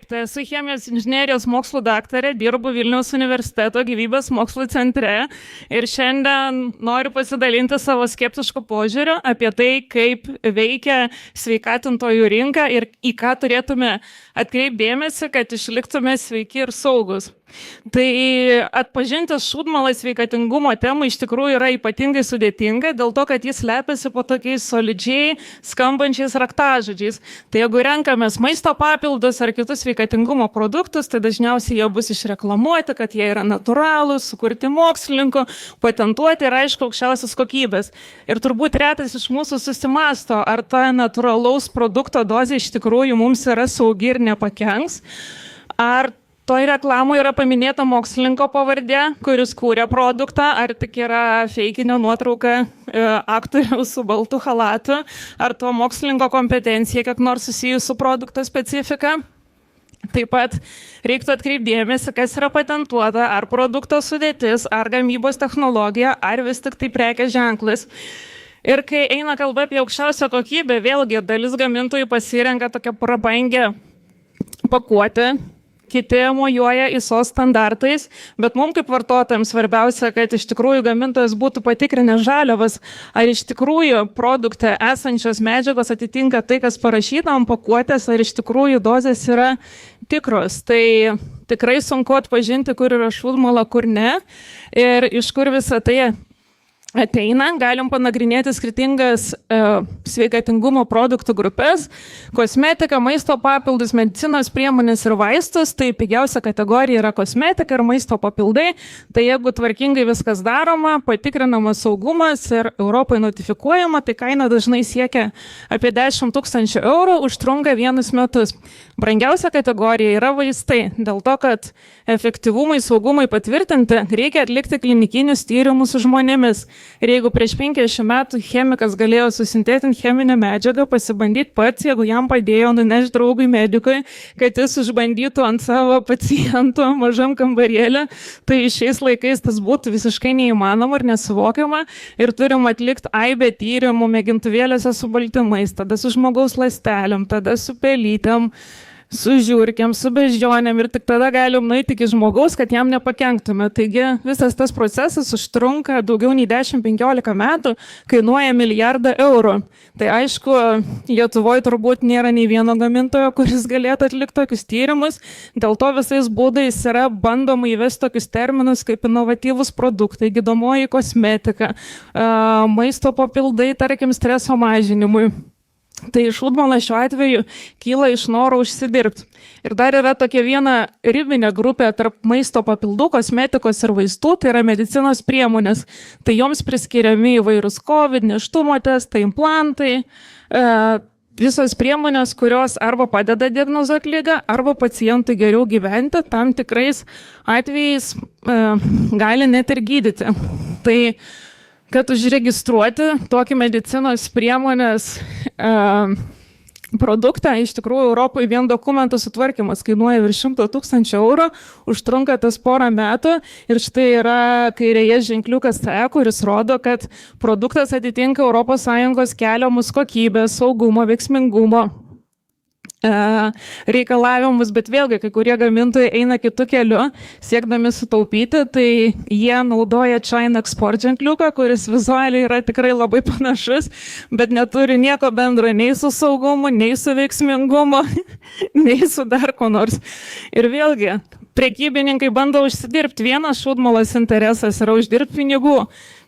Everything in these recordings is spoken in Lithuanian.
Taip, tai esu chemijos inžinerijos mokslų daktarė, dirbu Vilniaus universiteto gyvybės mokslų centre ir šiandien noriu pasidalinti savo skeptiško požiūrio apie tai, kaip veikia sveikatintojų rinka ir į ką turėtume atkreipti dėmesį, kad išliktume sveiki ir saugus. Tai atpažinti šūdmalą sveikatingumo temą iš tikrųjų yra ypatingai sudėtinga, dėl to, kad jis slepiasi po tokiais solidžiai skambančiais raktažodžiais. Tai jeigu renkamės maisto papildus ar kitus sveikatingumo produktus, tai dažniausiai jie bus išreklamuoti, kad jie yra natūralūs, sukurti mokslininkų, patentuoti ir aišku aukščiausios kokybės. Ir turbūt retas iš mūsų susimąsto, ar ta natūralaus produkto dozė iš tikrųjų mums yra saugi ir nepakenks, ar toj reklamų yra paminėta mokslininko pavardė, kuris kūrė produktą, ar tik yra feikinio nuotrauka aktoriaus su baltu chalatu, ar to mokslininko kompetencija kiek nors susijus su produkto specifika. Taip pat reiktų atkreipti dėmesį, kas yra patentuota, ar produkto sudėtis, ar gamybos technologija, ar vis tik tai prekės ženklas. Ir kai eina kalba apie aukščiausią kokybę, vėlgi dalis gamintojų pasirenka tokią prabangę pakuotę, kiti mojuoja ISO standartais, bet mums kaip vartotojams svarbiausia, kad iš tikrųjų gamintojas būtų patikrinęs žaliavas, ar iš tikrųjų produkte esančios medžiagos atitinka tai, kas parašyta ant pakuotės, ar iš tikrųjų dozės yra tikros. Tai tikrai sunku atpažinti, kur yra šūdmala, kur ne, ir iš kur visą tai ateina. Galim panagrinėti skirtingas sveikatingumo produktų grupės, kosmetika, maisto papildus, medicinos priemonės ir vaistus. Tai pigiausia kategorija yra kosmetika ir maisto papildai. Tai jeigu tvarkingai viskas daroma, patikrinamas saugumas ir Europai notifikuojama, tai kaina dažnai siekia apie 10 000 eurų, užtrunka 1 metus. Brangiausia kategorija yra vaistai, dėl to, kad efektyvumai, saugumai patvirtinti, reikia atlikti klinikinius tyrimus su žmonėmis. Ir jeigu prieš 50 metų chemikas galėjo susintetinti cheminę medžiagą, pasibandyti pats, jeigu jam padėjo nunešti draugui medikui, kad jis išbandytų ant savo pacientų mažam kambarėlį, tai šiais laikais tas būtų visiškai neįmanoma ir nesuvokiama. Ir turim atlikti aibę tyrimų mėgintuvėliuose su baltymais, tada su žmogaus ląstelėm, tada su pelytėm, su žiurkėm, su beždžionėm ir tik tada galim nueiti iki žmogaus, kad jam nepakenktume. Taigi visas tas procesas užtrunka daugiau nei 10-15 metų, kainuoja 1 milijardą eurų. Tai aišku, Lietuvoje turbūt nėra nei vieno gamintojo, kuris galėtų atlikti tokius tyrimus, dėl to visais būdais yra bandoma įvesti tokius terminus kaip inovatyvūs produktai, gydomoji kosmetika, maisto papildai, tarkim, streso mažinimui. Tai šūdmala šiuo atveju kyla iš noro užsidirbti. Ir dar yra tokia viena ribinė grupė tarp maisto papildų, kosmetikos ir vaistų, tai yra medicinos priemonės. Tai joms priskiriami įvairūs COVID, nėštumo testai, implantai, visos priemonės, kurios arba padeda diagnozuoti ligą, arba pacientui geriau gyventi, tam tikrais atvejais gali net ir gydyti. Tai kad užregistruoti tokį medicinos priemonės produktą, iš tikrųjų Europoje vien dokumentų sutvarkymas kainuoja virš 100 000 eurų, užtrunka tas porą metų ir štai yra kairėje ženkliukas CE, kuris rodo, kad produktas atitinka ES keliamus kokybės, saugumo, veiksmingumo reikalavimus, bet vėlgi kai kurie gamintojai eina kitu keliu, siekdami sutaupyti, tai jie naudoja China Export ženkliuką, kuris vizualiai yra tikrai labai panašus, bet neturi nieko bendro nei su saugumu, nei su veiksmingumu, nei su dar ko nors. Ir vėlgi, prekybininkai bando užsidirbti. Vienas šūdmalos interesas yra uždirbti pinigų.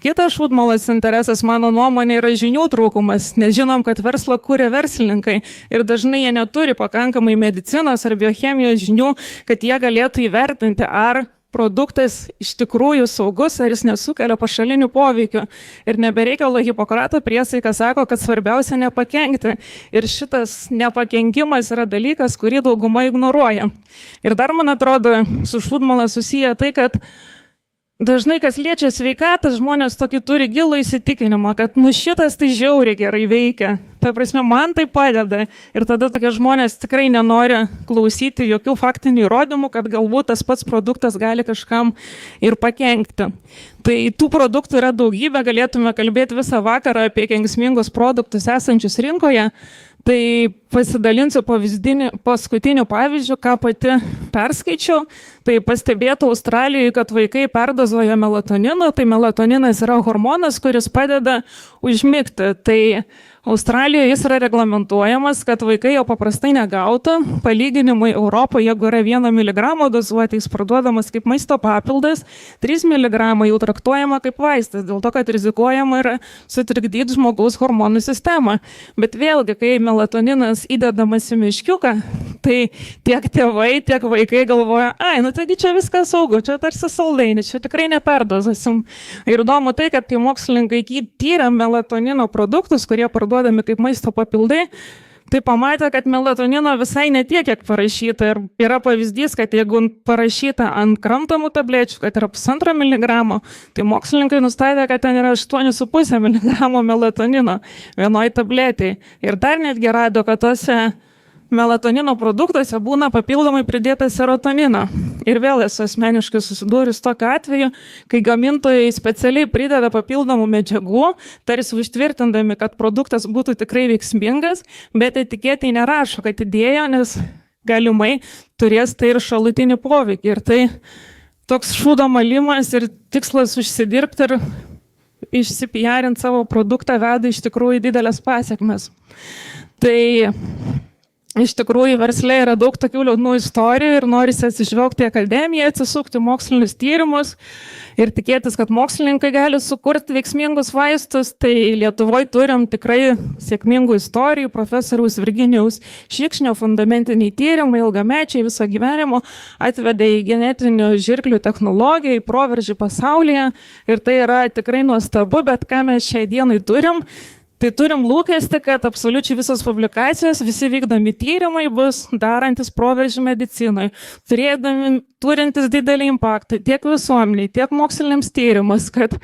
Kitas šūdmalos interesas, mano nuomonė, yra žinių trūkumas, nes žinom, kad verslą kūrė verslininkai ir dažnai jie neturi pakankamai medicinos ar biochemijos žinių, kad jie galėtų įvertinti, ar produktas iš tikrųjų saugus, ar jis nesukelia pašalinių poveikių. Ir nebereikalo Hipokrato priesaika sako, kad svarbiausia nepakenkti. Ir šitas nepakenkimas yra dalykas, kurį dauguma ignoruoja. Ir dar, man atrodo, su šūdmala susiję tai, kad dažnai, kas liečia sveikatą, žmonės tokį turi gilų įsitikinimą, kad šitas tai žiauriai gerai veikia. Ta prasme, man tai padeda. Ir tada tokie žmonės tikrai nenori klausyti jokių faktinių įrodymų, kad galbūt tas pats produktas gali kažkam ir pakenkti. Tai tų produktų yra daugybė, galėtume kalbėti visą vakarą apie kenksmingus produktus esančius rinkoje, Tai pasidalinsiu paskutiniu pavyzdžiu, ką pati perskaičiau. Tai pastebėta Australijoje, kad vaikai perdozuoja melatonino. Tai melatoninas yra hormonas, kuris padeda užmigti. Tai Australijoje jis yra reglamentuojamas, kad vaikai jo paprastai negautų. Palyginimui Europoje, jeigu yra 1 mg dozuoti, jis parduodamas kaip maisto papildas, 3 mg jau traktuojama kaip vaistas, dėl to, kad rizikuojama yra sutrikdyti žmogaus hormonų sistemą. Bet vėlgi, kai melatoninas įdedamas į miškiuką, tai tiek tėvai, tiek vaikai galvoja, nu taigi čia viskas saugu, čia tarsi saldainį, čia tikrai neperdozasim. Ir įdomu tai, kad kai mokslininkai tyrė melatonino produktus, kurie parduodami kaip maisto papildai, tai pamatė, kad melatonino visai netiek, kiek parašyta. Ir yra pavyzdys, kad jeigu parašyta ant kramtomų tablečių, kad yra 1,5 mg, tai mokslininkai nustatė, kad ten yra 8,5 mg melatonino vienoj tabletėj. Ir dar netgi rado, kad tose melatonino produktuose būna papildomai pridėta serotonino. Ir vėl esu asmeniškai susidūrus tokiu atveju, kai gamintojai specialiai prideda papildomų medžiagų, tarsi užtvirtindami, kad produktas būtų tikrai veiksmingas, bet etiketėje nerašo, kad įdėjo, nes galimai turės tai ir šalutinį poveikį. Ir tai toks šūdo malimas ir tikslas užsidirbti ir išsipijarinti savo produktą veda iš tikrųjų didelės pasekmes. Tai iš tikrųjų versle yra daug tokių liūdnų istorijų ir norisi atsižvelgti į akademiją, atsisukti mokslinius tyrimus ir tikėtis, kad mokslininkai gali sukurti veiksmingus vaistus. Tai Lietuvoje turim tikrai sėkmingų istorijų. Profesoriaus Virginijaus Šikšnio fundamentiniai tyrimai, ilgamečiai viso gyvenimo atvedė į genetinių žirklių technologiją, į proveržį pasaulyje. Ir tai yra tikrai nuostabu, bet ką mes šiai dienai turim? Tai turim lūkestį, kad absoliučiai visos publikacijos, visi vykdomi tyrimai bus darantis proveržį medicinoje, turintis didelį impaktą tiek visuomeniai, tiek moksliniams tyrimas, kad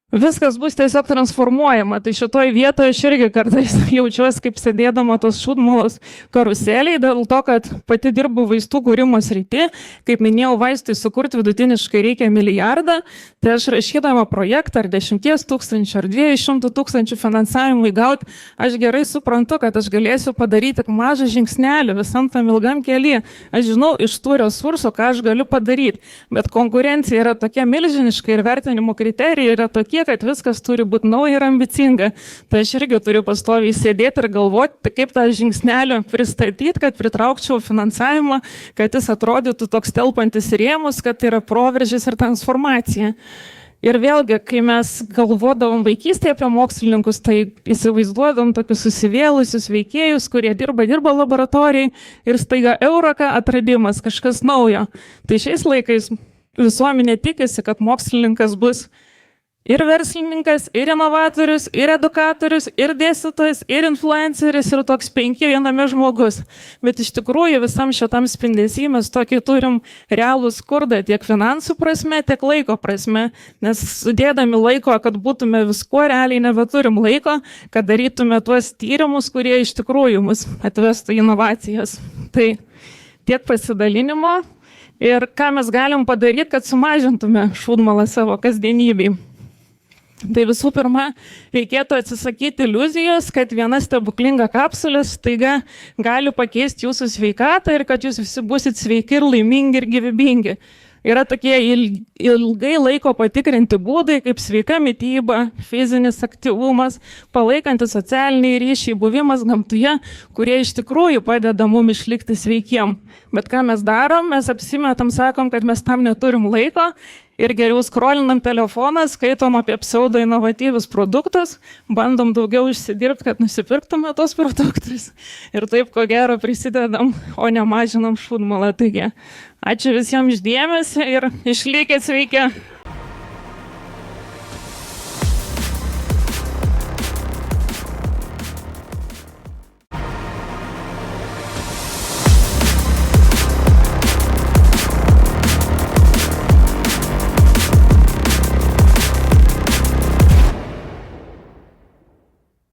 viskas bus tiesiog transformuojama. Tai šitoj vietoje aš irgi kartais jaučiuosi kaip sėdėdama tos šūdmalos karuselėje, dėl to, kad pati dirbu vaistų kūrimo srity. Kaip minėjau, vaistai sukurti vidutiniškai reikia 1 milijardą. Tai aš rašydama projektą ar 10 000 ar 200 000 finansavimui gauti, aš gerai suprantu, kad aš galėsiu padaryti tik mažą žingsnelį visam tam ilgam kelyje. Aš žinau iš tų resursų, ką aš galiu padaryti. Bet konkurencija yra tokia milžiniška ir vertinimo kriterijai yra tokie, kad viskas turi būti nauja ir ambicinga. Tai aš irgi turiu pastoviai sėdėti ir galvoti, kaip tą žingsnelį pristatyti, kad pritraukčiau finansavimą, kad jis atrodytų toks telpantis rėmus, kad tai yra proveržis ir transformacija. Ir vėlgi, kai mes galvodavom vaikystėje apie mokslininkus, tai įsivaizduodavom tokius susivėlusius veikėjus, kurie dirba laboratorijai ir staiga eureka atradimas, kažkas naujo. Tai šiais laikais visuomenė tikisi, kad mokslininkas bus ir verslininkas, ir inovatorius, ir edukatorius, ir dėstytojas, ir influenceris, ir toks 5 viename žmogus. Bet iš tikrųjų visam šitam spindesy mes tokį turim realų skurdą tiek finansų prasme, tiek laiko prasme, nes sudėdami laiko, kad būtume viskuo, realiai nebeturim laiko, kad darytume tuos tyrimus, kurie iš tikrųjų mus atvestų inovacijas. Tai tiek pasidalinimo ir ką mes galim padaryti, kad sumažintume šūdmalą savo kasdienybei. Tai visų pirma, reikėtų atsisakyti iliuzijos, kad viena stebuklinga kapsulė staiga gali pakeisti jūsų sveikatą ir kad jūs visi būsit sveiki ir laimingi ir gyvybingi. Yra tokie ilgai laiko patikrinti būdai, kaip sveika mityba, fizinis aktyvumas, palaikantis socialiniai ryšiai, buvimas gamtoje, kurie iš tikrųjų padeda mums išlikti sveikiem. Bet ką mes darom? Mes apsimetam, sakom, kad mes tam neturim laiko ir geriau skrolinam telefoną, skaitom apie pseudo inovatyvius produktus, bandom daugiau užsidirbti, kad nusipirktume tos produktus. Ir taip, ko gero, prisidedam, o ne mažinam šūdmalą. Taigi, ačiū visiems iš dėmesio ir išlikit sveiki.